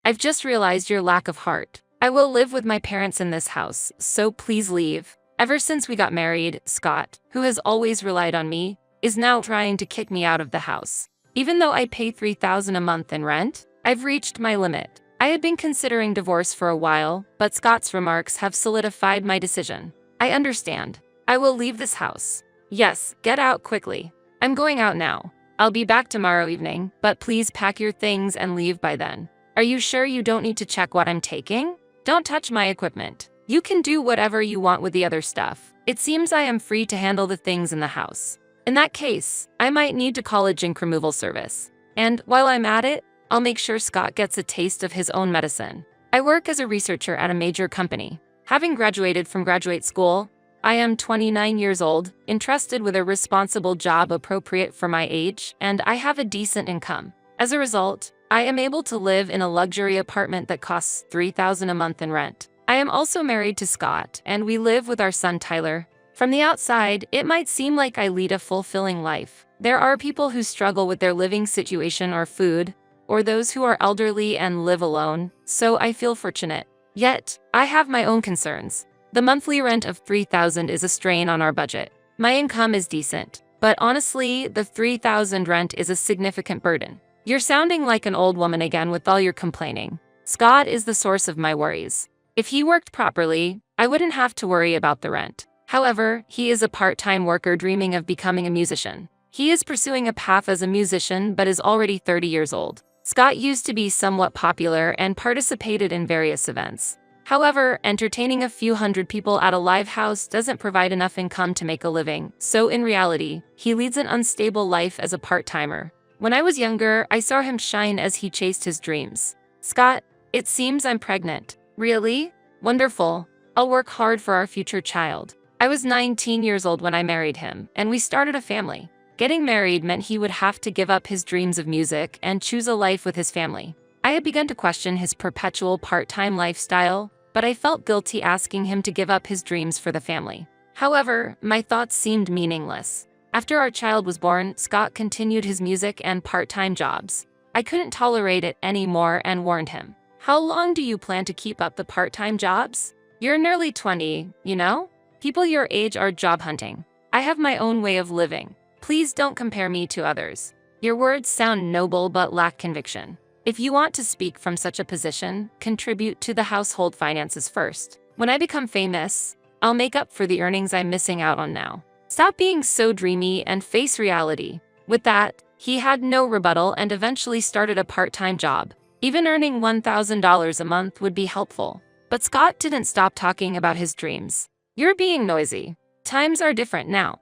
I've just realized your lack of heart. I will live with my parents in this house, so please leave. Ever since we got married, Scott, who has always relied on me, is now trying to kick me out of the house. Even though I pay $3,000 a month in rent, I've reached my limit. I had been considering divorce for a while, but Scott's remarks have solidified my decision. I understand. I will leave this house. Yes, get out quickly. I'm going out now. I'll be back tomorrow evening, but please pack your things and leave by then. Are you sure you don't need to check what I'm taking? Don't touch my equipment. You can do whatever you want with the other stuff. It seems I am free to handle the things in the house. In that case, I might need to call a jink removal service. And while I'm at it, I'll make sure Scott gets a taste of his own medicine. I work as a researcher at a major company. Having graduated from graduate school, I am 29 years old, entrusted with a responsible job appropriate for my age, and I have a decent income. As a result, I am able to live in a luxury apartment that costs $3,000 a month in rent. I am also married to Scott, and we live with our son Tyler. From the outside, it might seem like I lead a fulfilling life. There are people who struggle with their living situation or food, or those who are elderly and live alone, so I feel fortunate. Yet, I have my own concerns. The monthly rent of $3,000 is a strain on our budget. My income is decent, but honestly, the $3,000 rent is a significant burden. You're sounding like an old woman again with all your complaining. Scott is the source of my worries. If he worked properly, I wouldn't have to worry about the rent. However, he is a part-time worker dreaming of becoming a musician. He is pursuing a path as a musician but is already 30 years old. Scott used to be somewhat popular and participated in various events. However, entertaining a few hundred people at a live house doesn't provide enough income to make a living, so in reality, he leads an unstable life as a part-timer. When I was younger, I saw him shine as he chased his dreams. Scott, it seems I'm pregnant. Really? Wonderful. I'll work hard for our future child. I was 19 years old when I married him, and we started a family. Getting married meant he would have to give up his dreams of music and choose a life with his family. I had begun to question his perpetual part-time lifestyle, but I felt guilty asking him to give up his dreams for the family. However, my thoughts seemed meaningless. After our child was born, Scott continued his music and part-time jobs. I couldn't tolerate it anymore and warned him. How long do you plan to keep up the part-time jobs? You're nearly 20, you know? People your age are job hunting. I have my own way of living. Please don't compare me to others. Your words sound noble but lack conviction. If you want to speak from such a position, contribute to the household finances first. When I become famous, I'll make up for the earnings I'm missing out on now. Stop being so dreamy and face reality. With that, he had no rebuttal and eventually started a part-time job. Even earning $1,000 a month would be helpful. But Scott didn't stop talking about his dreams. You're being noisy. Times are different now.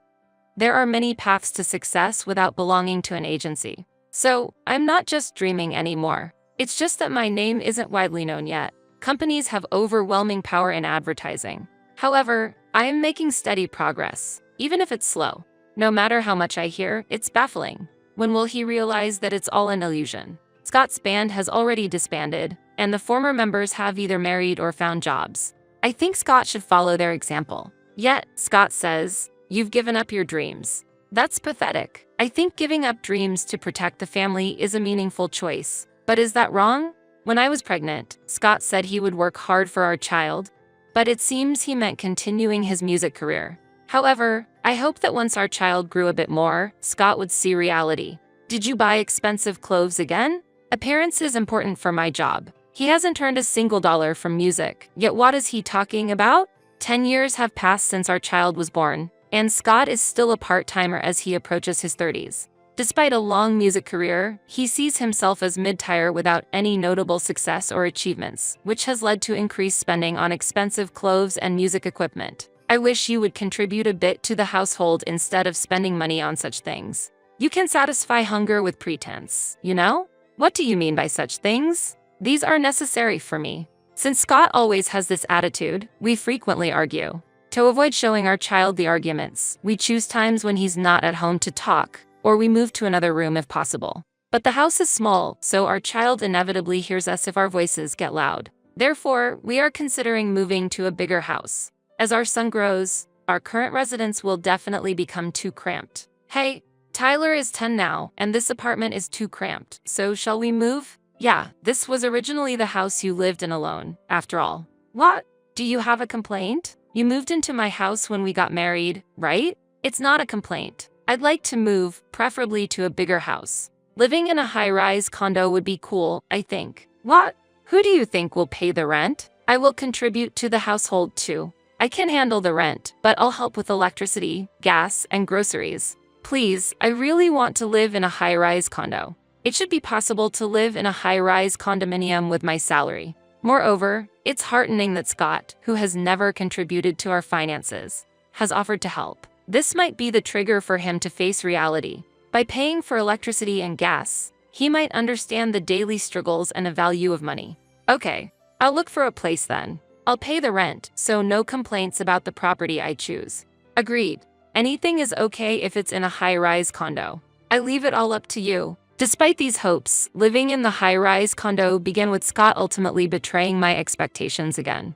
There are many paths to success without belonging to an agency. So, I'm not just dreaming anymore. It's just that my name isn't widely known yet. Companies have overwhelming power in advertising. However, I am making steady progress, even if it's slow. No matter how much I hear, it's baffling. When will he realize that it's all an illusion? Scott's band has already disbanded, and the former members have either married or found jobs. I think Scott should follow their example. Yet, Scott says, "You've given up your dreams." That's pathetic. I think giving up dreams to protect the family is a meaningful choice. But is that wrong? When I was pregnant, Scott said he would work hard for our child, but it seems he meant continuing his music career. However, I hope that once our child grew a bit more, Scott would see reality. Did you buy expensive clothes again? Appearance is important for my job. He hasn't earned a single dollar from music, yet what is he talking about? 10 years have passed since our child was born, and Scott is still a part-timer as he approaches his 30s. Despite a long music career, he sees himself as mid-tier without any notable success or achievements, which has led to increased spending on expensive clothes and music equipment. I wish you would contribute a bit to the household instead of spending money on such things. You can satisfy hunger with pretense, you know? What do you mean by such things? These are necessary for me. Since Scott always has this attitude, we frequently argue. To avoid showing our child the arguments, we choose times when he's not at home to talk, or we move to another room if possible. But the house is small, so our child inevitably hears us if our voices get loud. Therefore, we are considering moving to a bigger house. As our son grows, our current residence will definitely become too cramped. Hey, Tyler is 10 now, and this apartment is too cramped, so shall we move? Yeah, this was originally the house you lived in alone, after all. What? Do you have a complaint? You moved into my house when we got married, right? It's not a complaint. I'd like to move, preferably to a bigger house. Living in a high-rise condo would be cool, I think. What? Who do you think will pay the rent? I will contribute to the household too. I can handle the rent, but I'll help with electricity, gas, and groceries. Please, I really want to live in a high-rise condo. It should be possible to live in a high-rise condominium with my salary. Moreover, it's heartening that Scott, who has never contributed to our finances, has offered to help. This might be the trigger for him to face reality. By paying for electricity and gas, he might understand the daily struggles and the value of money. Okay, I'll look for a place then. I'll pay the rent, so no complaints about the property I choose. Agreed. Anything is okay if it's in a high-rise condo. I leave it all up to you. Despite these hopes, living in the high-rise condo began with Scott ultimately betraying my expectations again.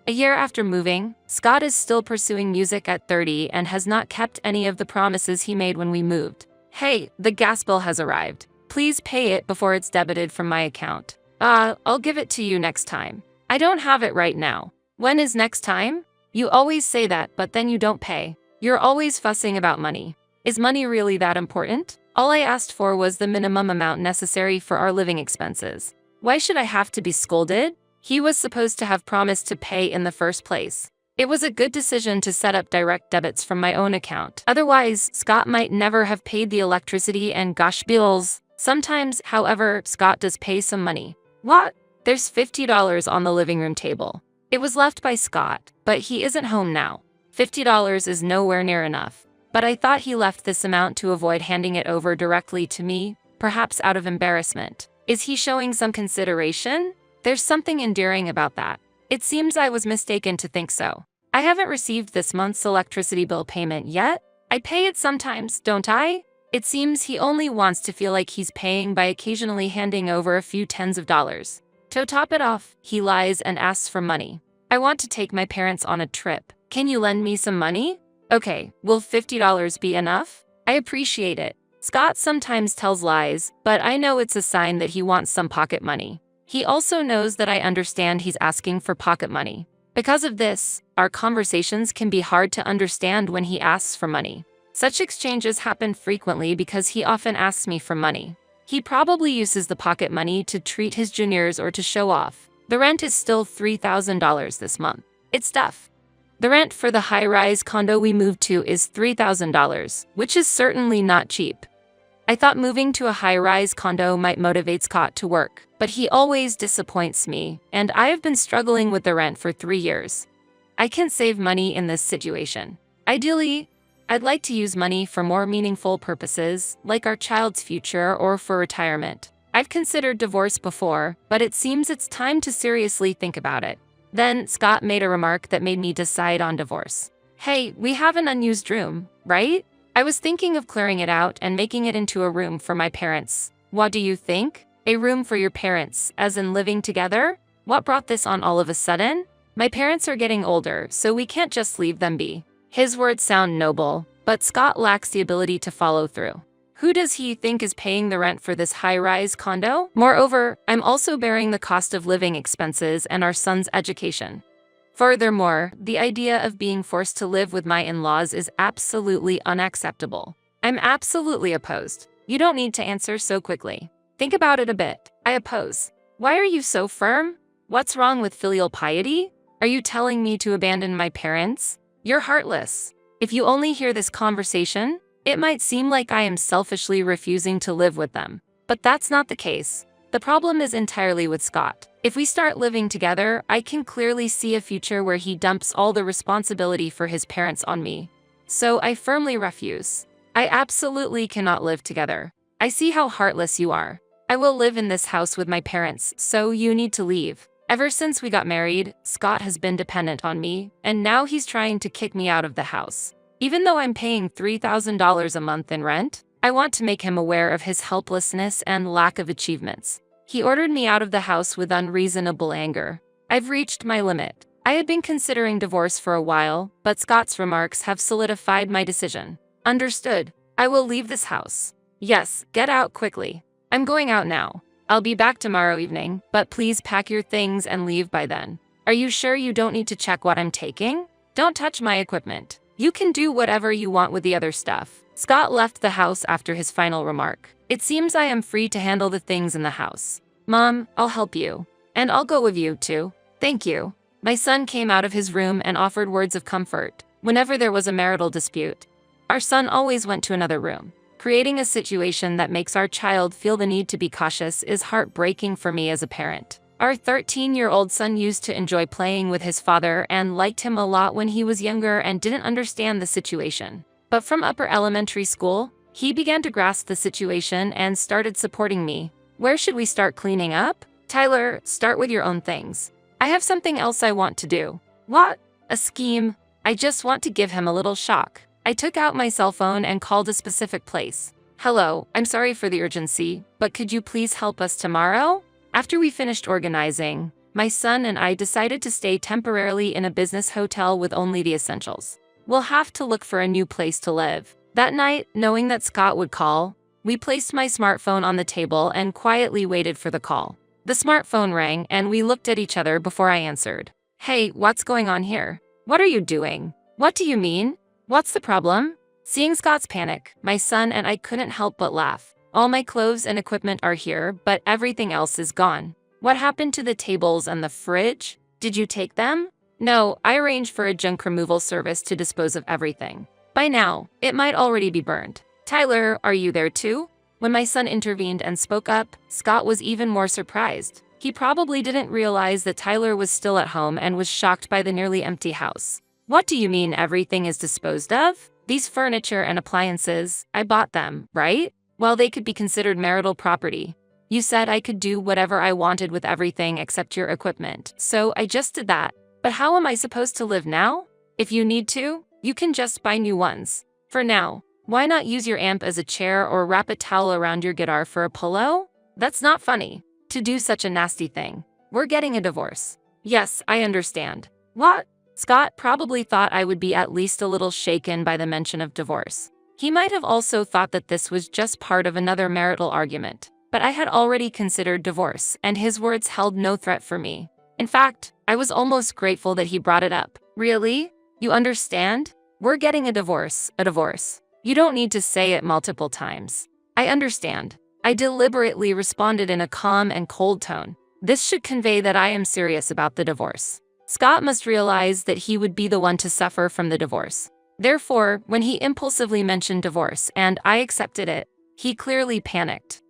A year after moving, Scott is still pursuing music at 30 and has not kept any of the promises he made when we moved. Hey, the gas bill has arrived. Please pay it before it's debited from my account. I'll give it to you next time. I don't have it right now. When is next time? You always say that, but then you don't pay. You're always fussing about money. Is money really that important? All I asked for was the minimum amount necessary for our living expenses. Why should I have to be scolded? He was supposed to have promised to pay in the first place. It was a good decision to set up direct debits from my own account. Otherwise, Scott might never have paid the electricity and gas bills. Sometimes, however, Scott does pay some money. What? There's $50 on the living room table. It was left by Scott, but he isn't home now. $50 is nowhere near enough. But I thought he left this amount to avoid handing it over directly to me, perhaps out of embarrassment. Is he showing some consideration? There's something endearing about that. It seems I was mistaken to think so. I haven't received this month's electricity bill payment yet. I pay it sometimes, don't I? It seems he only wants to feel like he's paying by occasionally handing over a few tens of dollars. To top it off, he lies and asks for money. I want to take my parents on a trip. Can you lend me some money? Okay, will $50 be enough? I appreciate it. Scott sometimes tells lies, but I know it's a sign that he wants some pocket money. He also knows that I understand he's asking for pocket money. Because of this, our conversations can be hard to understand when he asks for money. Such exchanges happen frequently because he often asks me for money. He probably uses the pocket money to treat his juniors or to show off. The rent is still $3,000 this month. It's tough. The rent for the high-rise condo we moved to is $3,000, which is certainly not cheap. I thought moving to a high-rise condo might motivate Scott to work, but he always disappoints me, and I have been struggling with the rent for 3 years. I can save money in this situation. Ideally, I'd like to use money for more meaningful purposes, like our child's future or for retirement. I've considered divorce before, but it seems it's time to seriously think about it. Then Scott made a remark that made me decide on divorce. Hey, we have an unused room, right? I was thinking of clearing it out and making it into a room for my parents. What do you think? A room for your parents, as in living together? What brought this on all of a sudden? My parents are getting older, so we can't just leave them be. His words sound noble, but Scott lacks the ability to follow through. Who does he think is paying the rent for this high-rise condo? Moreover, I'm also bearing the cost of living expenses and our son's education. Furthermore, the idea of being forced to live with my in-laws is absolutely unacceptable. I'm absolutely opposed. You don't need to answer so quickly. Think about it a bit. I oppose. Why are you so firm? What's wrong with filial piety? Are you telling me to abandon my parents? You're heartless. If you only hear this conversation, it might seem like I am selfishly refusing to live with them. But that's not the case. The problem is entirely with Scott. If we start living together, I can clearly see a future where he dumps all the responsibility for his parents on me. So I firmly refuse. I absolutely cannot live together. I see how heartless you are. I will live in this house with my parents, so you need to leave. Ever since we got married, Scott has been dependent on me, and now he's trying to kick me out of the house. Even though I'm paying $3,000 a month in rent, I want to make him aware of his helplessness and lack of achievements. He ordered me out of the house with unreasonable anger. I've reached my limit. I had been considering divorce for a while, but Scott's remarks have solidified my decision. Understood. I will leave this house. Yes, get out quickly. I'm going out now. I'll be back tomorrow evening, but please pack your things and leave by then. Are you sure you don't need to check what I'm taking? Don't touch my equipment. You can do whatever you want with the other stuff. Scott left the house after his final remark. It seems I am free to handle the things in the house. Mom, I'll help you. And I'll go with you, too. Thank you. My son came out of his room and offered words of comfort. Whenever there was a marital dispute, our son always went to another room. Creating a situation that makes our child feel the need to be cautious is heartbreaking for me as a parent. Our 13-year-old son used to enjoy playing with his father and liked him a lot when he was younger and didn't understand the situation. But from upper elementary school, he began to grasp the situation and started supporting me. Where should we start cleaning up? Tyler, start with your own things. I have something else I want to do. What? A scheme? I just want to give him a little shock. I took out my cell phone and called a specific place. Hello, I'm sorry for the urgency, but could you please help us tomorrow? After we finished organizing, my son and I decided to stay temporarily in a business hotel with only the essentials. We'll have to look for a new place to live. That night, knowing that Scott would call, we placed my smartphone on the table and quietly waited for the call. The smartphone rang and we looked at each other before I answered. Hey, what's going on here? What are you doing? What do you mean? What's the problem? Seeing Scott's panic, my son and I couldn't help but laugh. All my clothes and equipment are here, but everything else is gone. What happened to the tables and the fridge? Did you take them? No, I arranged for a junk removal service to dispose of everything. By now, it might already be burned. Tyler, are you there too? When my son intervened and spoke up, Scott was even more surprised. He probably didn't realize that Tyler was still at home and was shocked by the nearly empty house. What do you mean everything is disposed of? These furniture and appliances, I bought them, right? Well, they could be considered marital property. You said I could do whatever I wanted with everything except your equipment, so I just did that. But how am I supposed to live now? If you need to, you can just buy new ones. For now, why not use your amp as a chair or wrap a towel around your guitar for a pillow? That's not funny. To do such a nasty thing. We're getting a divorce. Yes, I understand. What? Scott probably thought I would be at least a little shaken by the mention of divorce. He might have also thought that this was just part of another marital argument. But I had already considered divorce, and his words held no threat for me. In fact, I was almost grateful that he brought it up. Really? You understand? We're getting a divorce, a divorce. You don't need to say it multiple times. I understand. I deliberately responded in a calm and cold tone. This should convey that I am serious about the divorce. Scott must realize that he would be the one to suffer from the divorce. Therefore, when he impulsively mentioned divorce and I accepted it, he clearly panicked.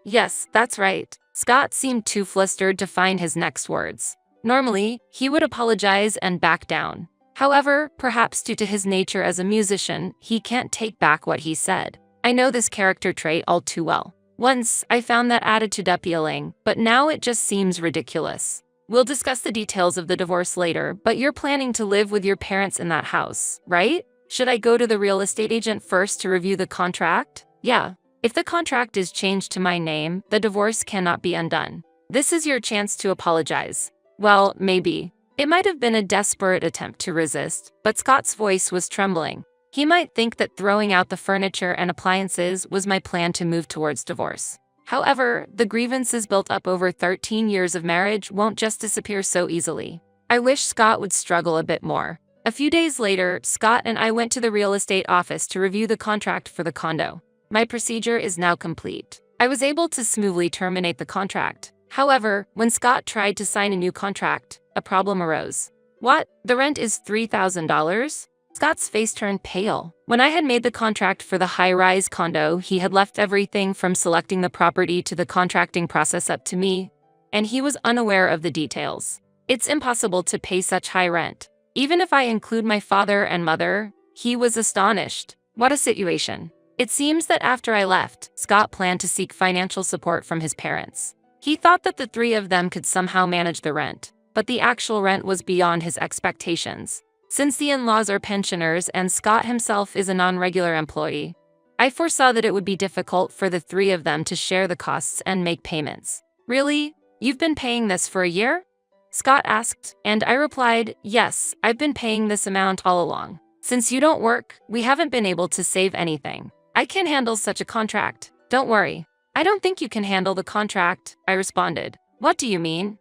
Yes, that's right. Scott seemed too flustered to find his next words. Normally, he would apologize and back down. However, perhaps due to his nature as a musician, he can't take back what he said. I know this character trait all too well. Once, I found that attitude appealing, but now it just seems ridiculous. We'll discuss the details of the divorce later, but you're planning to live with your parents in that house, right? Should I go to the real estate agent first to review the contract? Yeah. If the contract is changed to my name, the divorce cannot be undone. This is your chance to apologize. Well, maybe. It might have been a desperate attempt to resist, but Scott's voice was trembling. He might think that throwing out the furniture and appliances was my plan to move towards divorce. However, the grievances built up over 13 years of marriage won't just disappear so easily. I wish Scott would struggle a bit more. A few days later, Scott and I went to the real estate office to review the contract for the condo. My procedure is now complete. I was able to smoothly terminate the contract. However, when Scott tried to sign a new contract, a problem arose. What? The rent is $3,000? Scott's face turned pale. When I had made the contract for the high-rise condo, he had left everything from selecting the property to the contracting process up to me, and he was unaware of the details. It's impossible to pay such high rent. Even if I include my father and mother, he was astonished. What a situation. It seems that after I left, Scott planned to seek financial support from his parents. He thought that the three of them could somehow manage the rent, but the actual rent was beyond his expectations. Since the in-laws are pensioners and Scott himself is a non-regular employee, I foresaw that it would be difficult for the three of them to share the costs and make payments. Really? You've been paying this for a year? Scott asked, and I replied, yes, I've been paying this amount all along. Since you don't work, we haven't been able to save anything. I can handle such a contract. Don't worry. I don't think you can handle the contract, I responded. What do you mean?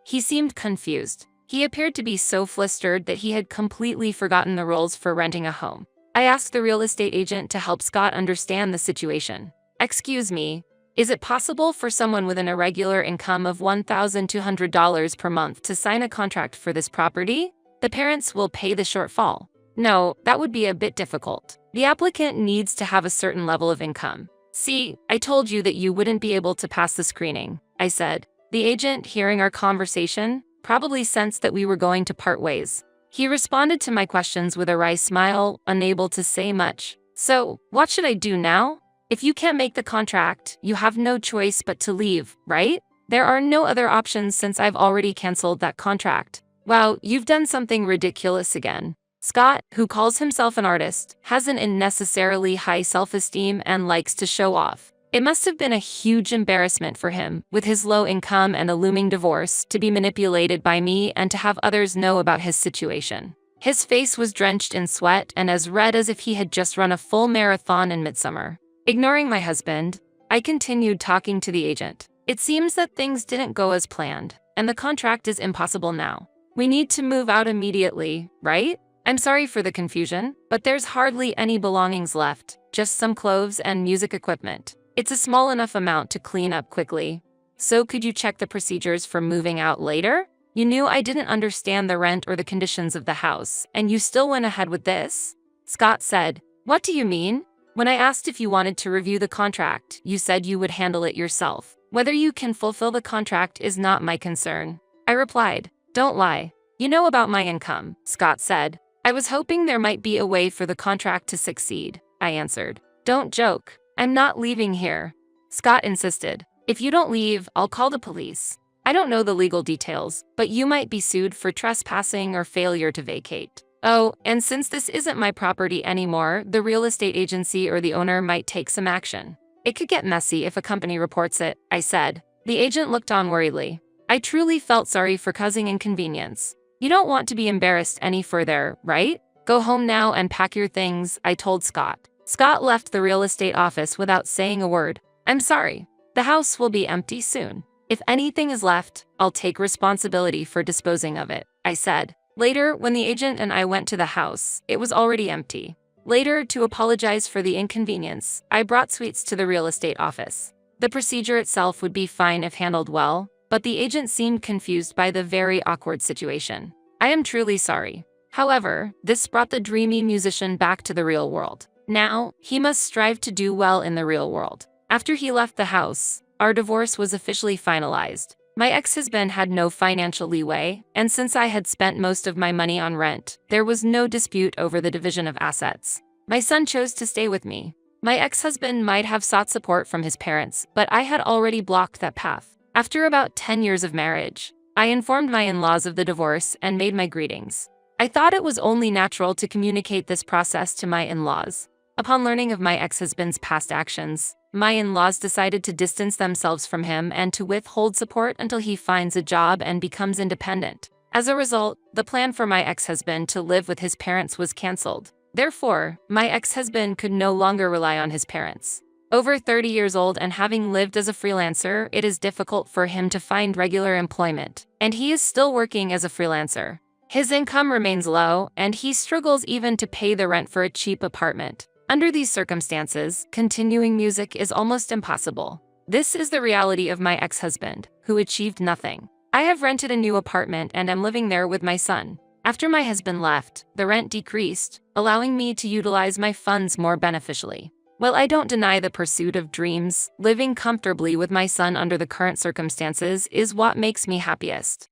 He seemed confused. He appeared to be so flustered that he had completely forgotten the rules for renting a home. I asked the real estate agent to help Scott understand the situation. Excuse me, is it possible for someone with an irregular income of $1,200 per month to sign a contract for this property? The parents will pay the shortfall. No, that would be a bit difficult. The applicant needs to have a certain level of income. See, I told you that you wouldn't be able to pass the screening, I said. The agent, hearing our conversation, probably sensed that we were going to part ways. He responded to my questions with a wry smile, unable to say much. So, what should I do now? If you can't make the contract, you have no choice but to leave, right? There are no other options since I've already canceled that contract. Wow, you've done something ridiculous again. Scott, who calls himself an artist, has an unnecessarily high self-esteem and likes to show off. It must have been a huge embarrassment for him, with his low income and a looming divorce, to be manipulated by me and to have others know about his situation. His face was drenched in sweat and as red as if he had just run a full marathon in midsummer. Ignoring my husband, I continued talking to the agent. It seems that things didn't go as planned, and the contract is impossible now. We need to move out immediately, right? I'm sorry for the confusion, but there's hardly any belongings left, just some clothes and music equipment. It's a small enough amount to clean up quickly. So could you check the procedures for moving out later? You knew I didn't understand the rent or the conditions of the house, and you still went ahead with this? Scott said, What do you mean? When I asked if you wanted to review the contract, you said you would handle it yourself. Whether you can fulfill the contract is not my concern. I replied, Don't lie. You know about my income, Scott said. I was hoping there might be a way for the contract to succeed, I answered. Don't joke. I'm not leaving here. Scott insisted. If you don't leave, I'll call the police. I don't know the legal details, but you might be sued for trespassing or failure to vacate. Oh, and since this isn't my property anymore, the real estate agency or the owner might take some action. It could get messy if a company reports it, I said. The agent looked on worriedly. I truly felt sorry for causing inconvenience. You don't want to be embarrassed any further, right? Go home now and pack your things, I told Scott. Scott left the real estate office without saying a word. I'm sorry. The house will be empty soon. If anything is left, I'll take responsibility for disposing of it, I said. Later, when the agent and I went to the house, it was already empty. Later, to apologize for the inconvenience, I brought sweets to the real estate office. The procedure itself would be fine if handled well, but the agent seemed confused by the very awkward situation. I am truly sorry. However, this brought the dreamy musician back to the real world. Now, he must strive to do well in the real world. After he left the house, our divorce was officially finalized. My ex-husband had no financial leeway, and since I had spent most of my money on rent, there was no dispute over the division of assets. My son chose to stay with me. My ex-husband might have sought support from his parents, but I had already blocked that path. After about 10 years of marriage, I informed my in-laws of the divorce and made my greetings. I thought it was only natural to communicate this process to my in-laws. Upon learning of my ex-husband's past actions, my in-laws decided to distance themselves from him and to withhold support until he finds a job and becomes independent. As a result, the plan for my ex-husband to live with his parents was canceled. Therefore, my ex-husband could no longer rely on his parents. Over 30 years old and having lived as a freelancer, it is difficult for him to find regular employment, and he is still working as a freelancer. His income remains low, and he struggles even to pay the rent for a cheap apartment. Under these circumstances, continuing music is almost impossible. This is the reality of my ex-husband, who achieved nothing. I have rented a new apartment and am living there with my son. After my husband left, the rent decreased, allowing me to utilize my funds more beneficially. While I don't deny the pursuit of dreams, living comfortably with my son under the current circumstances is what makes me happiest.